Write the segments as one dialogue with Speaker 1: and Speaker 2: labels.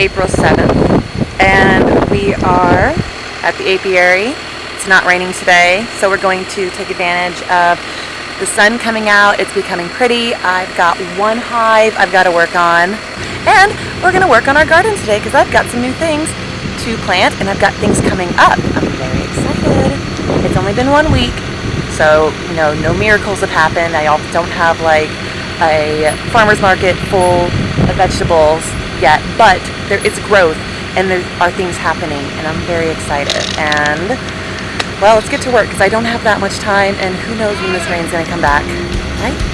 Speaker 1: April 7th, and we are at the apiary. It's not raining today, so we're going to take advantage of the sun coming out. It's becoming pretty. I've got one hive I've got to work on, and we're going to work on our garden today because I've got some new things to plant and I've got things coming up. I'm very excited. It's only been 1 week, so no miracles have happened. I don't have like a farmer's market full of vegetables yet, but there is growth and there are things happening, and I'm very excited. And well, let's get to work because I don't have that much time, and who knows when this rain's going to come back, right?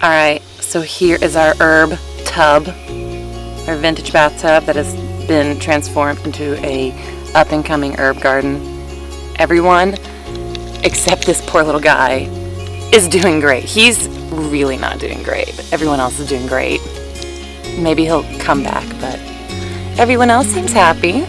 Speaker 1: Alright, so here is our herb tub, our vintage bathtub that has been transformed into a up-and-coming herb garden. Everyone, except this poor little guy, is doing great. He's really not doing great, but everyone else is doing great. Maybe he'll come back, but everyone else seems happy.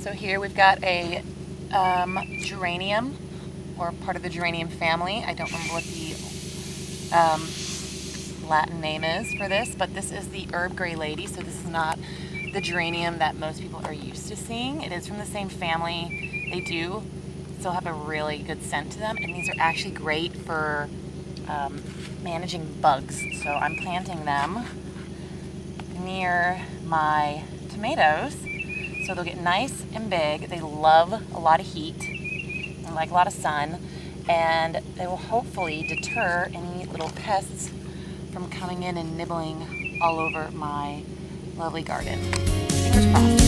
Speaker 1: So here we've got a geranium, or part of the geranium family. I don't remember what the Latin name is for this, but this is the herb gray lady. So this is not the geranium that most people are used to seeing. It is from the same family. They do still have a really good scent to them, and these are actually great for managing bugs. So I'm planting them near my tomatoes, so they'll get nice and big. They love a lot of heat, they like a lot of sun, and they will hopefully deter any little pests from coming in and nibbling all over my lovely garden. Fingers crossed.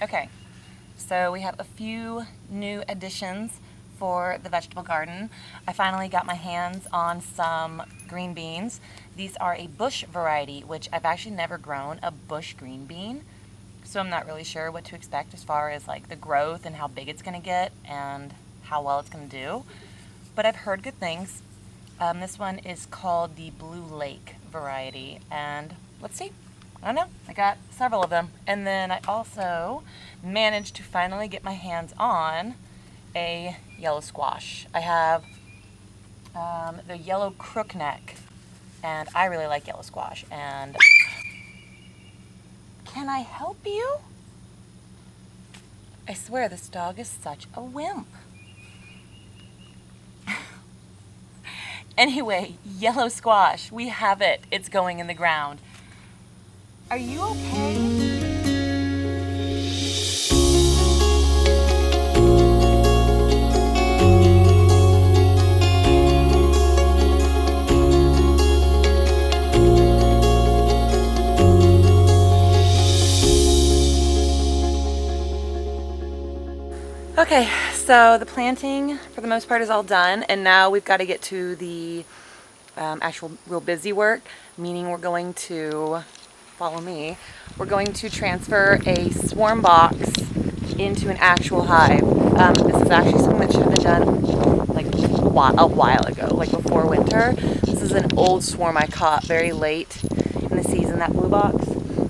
Speaker 1: Okay, so we have a few new additions for the vegetable garden. I finally got my hands on some green beans. These are a bush variety, which I've actually never grown a bush green bean, so I'm not really sure what to expect as far as like the growth and how big it's going to get and how well it's going to do, but I've heard good things. This one is called the Blue Lake variety, and let's see. I don't know, I got several of them. And then I also managed to finally get my hands on a yellow squash. I have the yellow crookneck, and I really like yellow squash. And can I help you? I swear this dog is such a wimp. Anyway, yellow squash, we have it. It's going in the ground. Are you okay? Okay, so the planting for the most part is all done, and now we've got to get to the actual real busy work, meaning we're going to follow me, we're going to transfer a swarm box into an actual hive. This is actually something that should have been done like a while ago, like before winter. This is an old swarm I caught very late in the season, that blue box.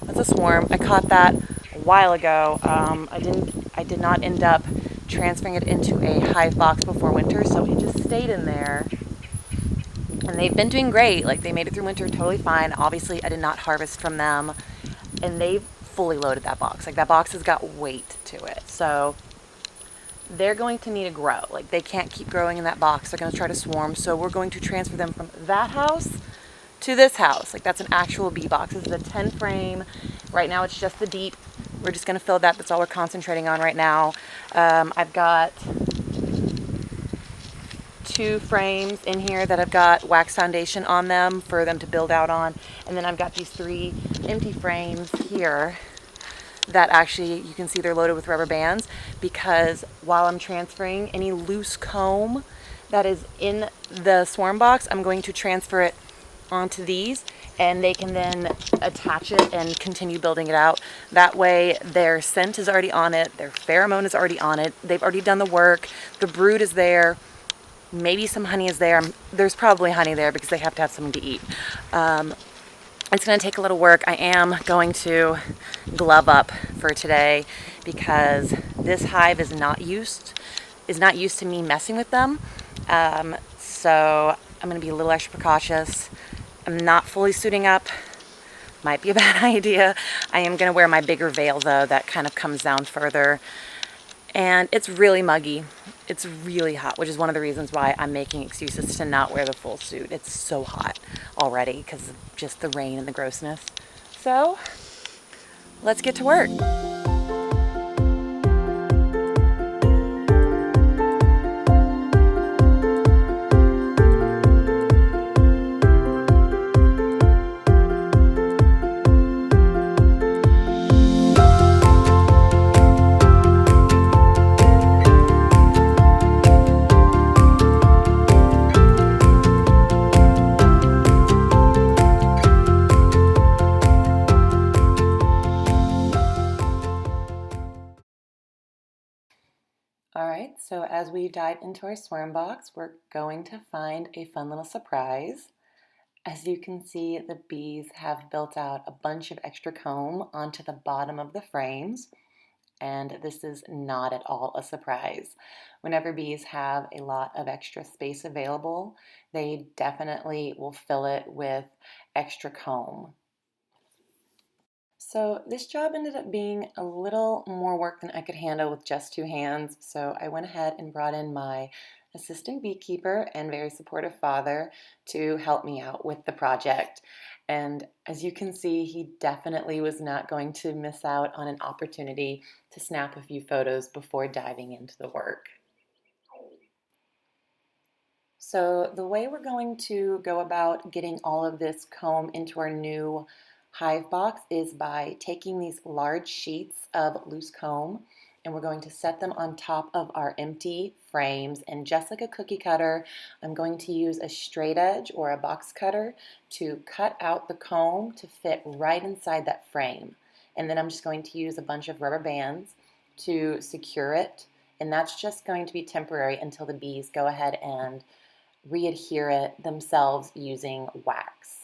Speaker 1: That's a swarm. I caught that a while ago. I did not end up transferring it into a hive box before winter, so it just stayed in there. And they've been doing great. Like, they made it through winter totally fine. Obviously, I did not harvest from them. And they've fully loaded that box. Like, that box has got weight to it. So they're going to need to grow. Like, they can't keep growing in that box. They're going to try to swarm. So we're going to transfer them from that house to this house. Like, that's an actual bee box. This is a 10 frame. Right now it's just the deep. We're just going to fill that. That's all we're concentrating on right now. I've got 2 frames in here that have got wax foundation on them for them to build out on. And then I've got these 3 empty frames here that actually, you can see they're loaded with rubber bands, because while I'm transferring any loose comb that is in the swarm box, I'm going to transfer it onto these, and they can then attach it and continue building it out. That way their scent is already on it, their pheromone is already on it, they've already done the work, the brood is there, maybe some honey is there. There's probably honey there because they have to have something to eat. It's going to take a little work. I am going to glove up for today because this hive is not used to me messing with them. So I'm going to be a little extra precautious. I'm not fully suiting up. Might be a bad idea. I am going to wear my bigger veil though, that kind of comes down further. And it's really muggy. It's really hot, which is one of the reasons why I'm making excuses to not wear the full suit. It's so hot already because of just the rain and the grossness. So let's get to work. Alright, so as we dive into our swarm box, we're going to find a fun little surprise. As you can see, the bees have built out a bunch of extra comb onto the bottom of the frames, and this is not at all a surprise. Whenever bees have a lot of extra space available, they definitely will fill it with extra comb. So this job ended up being a little more work than I could handle with just 2 hands, so I went ahead and brought in my assistant beekeeper and very supportive father to help me out with the project. And as you can see, he definitely was not going to miss out on an opportunity to snap a few photos before diving into the work. So the way we're going to go about getting all of this comb into our new hive box is by taking these large sheets of loose comb, and we're going to set them on top of our empty frames, and just like a cookie cutter, I'm going to use a straight edge or a box cutter to cut out the comb to fit right inside that frame. And then I'm just going to use a bunch of rubber bands to secure it, and that's just going to be temporary until the bees go ahead and re-adhere it themselves using wax.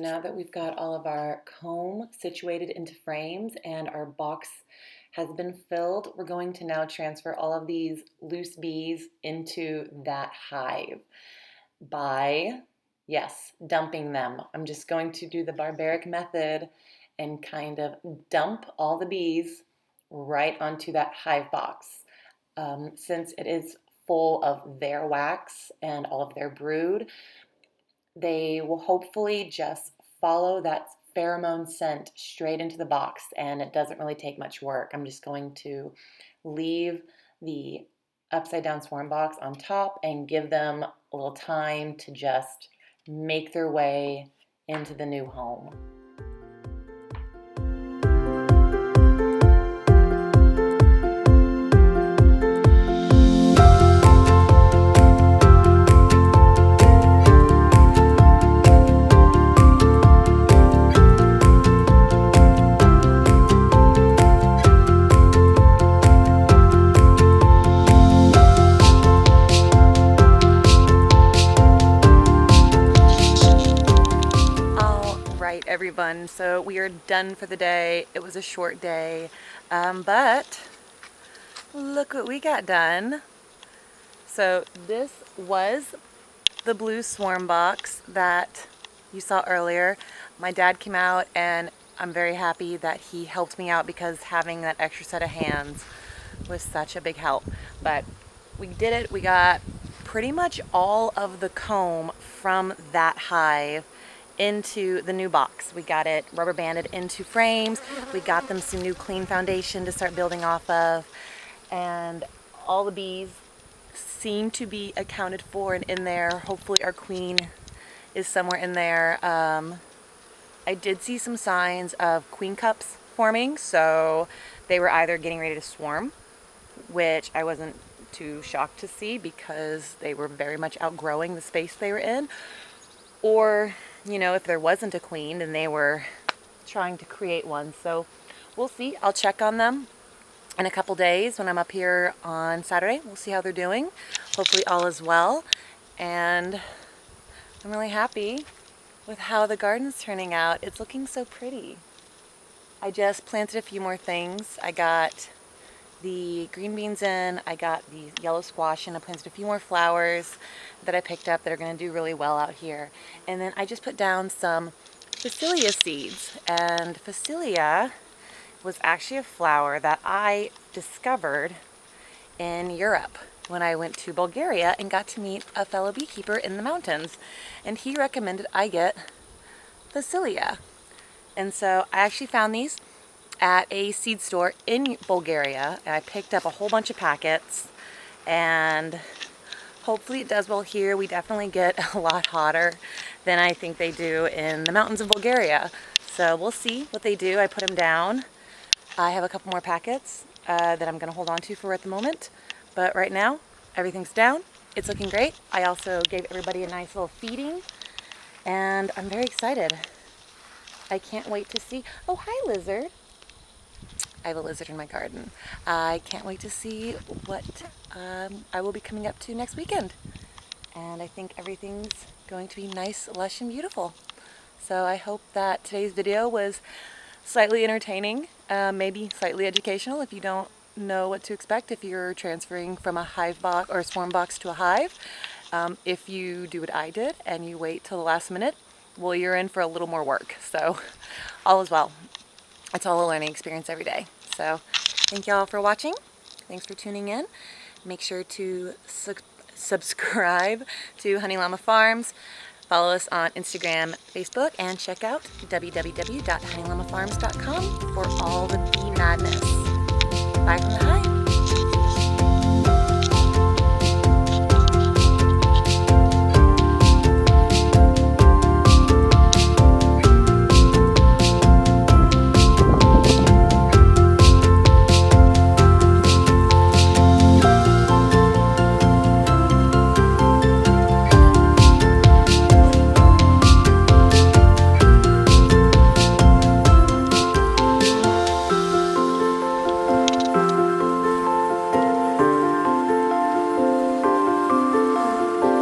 Speaker 1: now that we've got all of our comb situated into frames and our box has been filled, we're going to now transfer all of these loose bees into that hive by, yes, dumping them. I'm just going to do the barbaric method and kind of dump all the bees right onto that hive box. Since it is full of their wax and all of their brood, they will hopefully just follow that pheromone scent straight into the box, and it doesn't really take much work. I'm just going to leave the upside down swarm box on top and give them a little time to just make their way into the new home. Everyone, so we are done for the day. It was a short day, but look what we got done. So this was the blue swarm box that you saw earlier. My dad came out and I'm very happy that he helped me out because having that extra set of hands was such a big help. But we did it. We got pretty much all of the comb from that hive into the new box. We got it rubber banded into frames. We got them some new clean foundation to start building off of, and all the bees seem to be accounted for and in there. Hopefully our queen is somewhere in there. I did see some signs of queen cups forming, so they were either getting ready to swarm, which I wasn't too shocked to see because they were very much outgrowing the space they were in, or if there wasn't a queen and they were trying to create one. So we'll see. I'll check on them in a couple days when I'm up here on Saturday. We'll see how they're doing. Hopefully all is well. And I'm really happy with how the garden's turning out. It's looking so pretty. I just planted a few more things. I got the green beans in, I got the yellow squash in, I planted a few more flowers that I picked up that are going to do really well out here. And then I just put down some Phacelia seeds, and Phacelia was actually a flower that I discovered in Europe when I went to Bulgaria and got to meet a fellow beekeeper in the mountains, and he recommended I get Phacelia. And so I actually found these at a seed store in Bulgaria, and I picked up a whole bunch of packets, and hopefully it does well here. We definitely get a lot hotter than I think they do in the mountains of Bulgaria, so we'll see what they do. I put them down. I have a couple more packets that I'm going to hold on to for at the moment, but right now everything's down. It's looking great. I also gave everybody a nice little feeding, and I'm very excited. I can't wait to see. Oh, hi, lizard. I have a lizard in my garden. I can't wait to see what I will be coming up to next weekend. And I think everything's going to be nice, lush, and beautiful. So I hope that today's video was slightly entertaining, maybe slightly educational if you don't know what to expect if you're transferring from a hive box or a swarm box to a hive. If you do what I did and you wait till the last minute, well, you're in for a little more work. So all is well. It's all a learning experience every day. So thank y'all for watching. Thanks for tuning in. Make sure to subscribe to Honey Llama Farms. Follow us on Instagram, Facebook, and check out www.honeyllamafarms.com for all the bee madness. Bye from the hive.